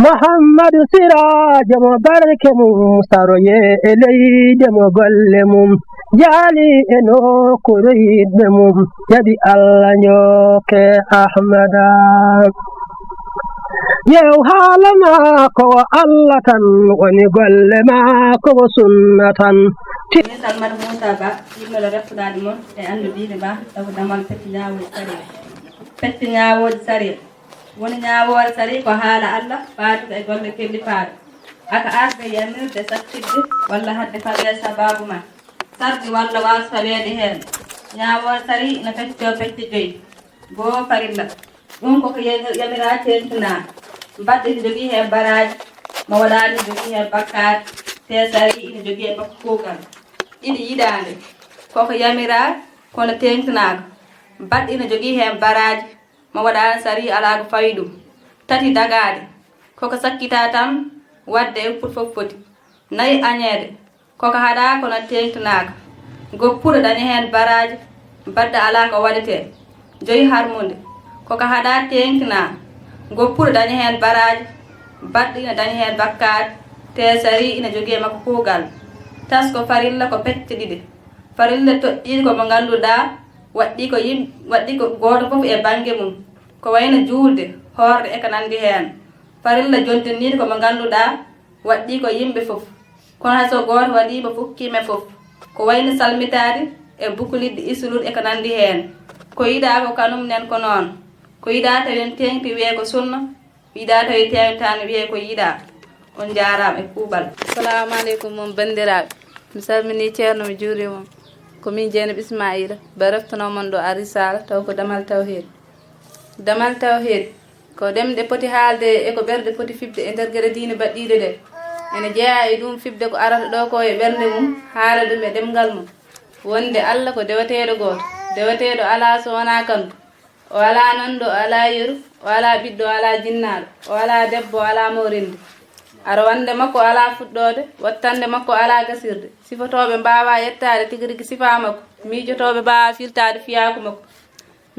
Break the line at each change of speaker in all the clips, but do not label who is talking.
muhammadu sirajo mo barke mum saroye e leyde mo golle mum jaali e nokkure yiɗɓe mum jaɓi allah nyoke ahmada yew haala maako wo allah tan woni golle maako wo sunna tan
salmata Moussa Ba yimɓeɗo reftuɗaɗe moon e anduɗiɗe ba taw damal petti ñawoji sari woni ñawore sari ko haala allah faatude e golle kellifaaɗo aka asde yamirde sakkidde walla hadde fawe sababu ma sardi walla waas faweede heen ñawore sari ina fecco pecce joyi goo farilla ɗum koko yamira tentina mbadde ina jogii heen baraji mo waɗani jogii heen bakkari te sari ina jogii e makko kuugal ɗiɗi yiɗande koko yamira kono tengtinaako baɗɗi ina jogii heen baraji mo waɗani sari ala ko fawi ɗum tati dagade koko sakkita tan wadde e put fof foti nayi añede koko haɗa kono tengtinaako goppuɗo dañi heen baraji badda ala ko waɗete joyi harmude koko haɗa tengtina goppuɗo dañi heen baraji baɗɗo ina dañi heen bakkade te sari ina jogii makko kuugal tas ko farilla ko pecce ɗiɗi farilla toɗɗiɗi komo ngannduɗa waɗɗi ko gooto fof e bange mum ko wayno juulde hoorde e ko nandi heen farilla jontiniɗi komo ngannduɗa waɗɗi ko yimɓe fof kono hay so gooto waɗima fukkime fof ko wayno salmitade e bukulidde islude e ko nandi heen ko yiɗa ko kanum nen ko noon ko yiɗa tawi tengti wiye ko sunna yiɗa tawi tengtani wiye ko yiɗa on jarama e kuuɓal.
Assalamu aleykum mon bandiraɓe mi salmini ceerno mi juurima ko min Jeynaba Ismaila ba reftanomon ɗo arisala taw ko damal tawhid ko ɗemɗe poti haalde e ko ɓerde poti fibde e nder gueɗe diine baɗɗiɗe ɗe ene jeeya e ɗum fibde ko arata ɗo ko e ɓernde mum haala ɗum e ɗemgal mum wonde allah ko dewateɗo goto dewateɗo ala so wona kanko o ala nanɗo o ala yeru o ala ɓiɗɗo o ala jinnaɗo o ala debbo o ala mawrinde ara wande makko ala fuɗɗode wattande makko ala gasirde sifotoɓe mbawa yettade tigi rigui sifa makko miijotoɓe mbawa firtade fiyaku makko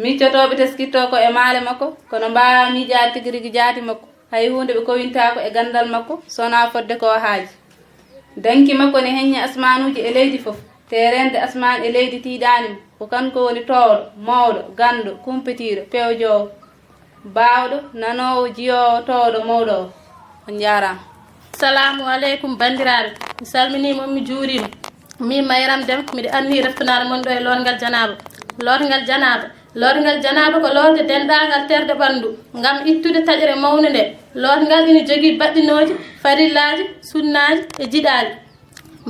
miccotoɓe teskitto ko e maale makko kono mbawa miijade tigi rigui jaati makko hay hunde ɓe kowintako e gandal makko sona fodde ko haaji danki makko ne heññi asmanuji e leydi foof te rende asman e leydi tiiɗanimo ko kanko woni towɗo mawɗo ganɗo kumpetiɗo pewjowo bawɗo nanowo jiyowo towɗo mawɗo o on jarama.
Assalamu aleykum bandiraɓe mi salminima mi juurima min Mayram Deme miɗe anni reftanade mon ɗo e lorgal janaba ko lorde denɗagal terde ɓandu gam ittude taƴere mawne nde lorgal ina jogui baɗɗinoji farillaji sunnaji e jiɗaji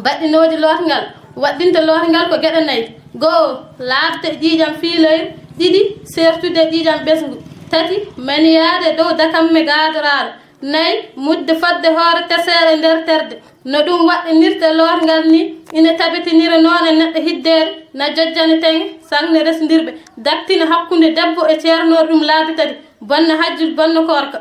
baɗɗinoji lorgal waɗɗinta lorgal ko gueɗe nayyi goho labde ƴiƴam fiiloyre ɗiɗi sertude ƴiƴam ɓesgu tati maniyade dow dakamme gadoraro nayi mudde fodde hoore tesere nder terde no ɗum waɗɗinirte lorgal ni ina tabitinira noon e neɗɗo hiddere na jojjane tenge sangne resdirɓe daktina hakkude debbo e ceernore ɗum laabi tati bonna hajjude bonna korka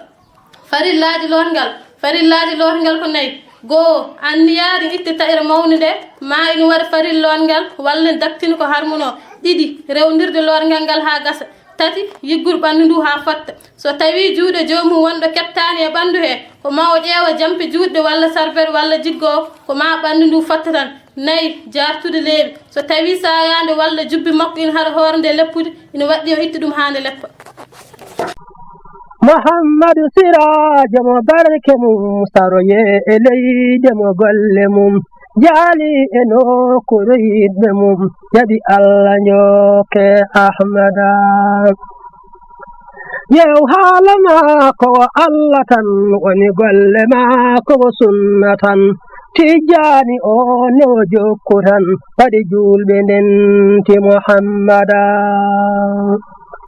farillaji lorgal ko nayi goho anniyade itte taƴere mawne nde ma ina waɗa faril lorgal walla daktina ko harmuno ɗiɗi rewdirde lorgal ngal ha gasa tati yiggude ɓandu ndu ha fotta so tawi juuɗe jomum wonɗo kettani e ɓandu he ko ma o ƴeewa jampe juuɗe walla sarvere walla jiggowo ko ma ɓandu ndu fotta tan nayi jartude leeɓi so tawi sayande walla jubbi makko ina haɗa hoore nde leppude ina waɗɗi o itta ɗum ha nde leppa.
muhammadu sirajo mo barke mum saroye e leyde mo golle mum jaali e nokkure yiɗɓe mum jaɓi allah nyoke ahmada yew haala maako wo allah tan woni golle maako wo sunna tan tijjani o ne o jokku tan waɗi julɓe ndenti muhammada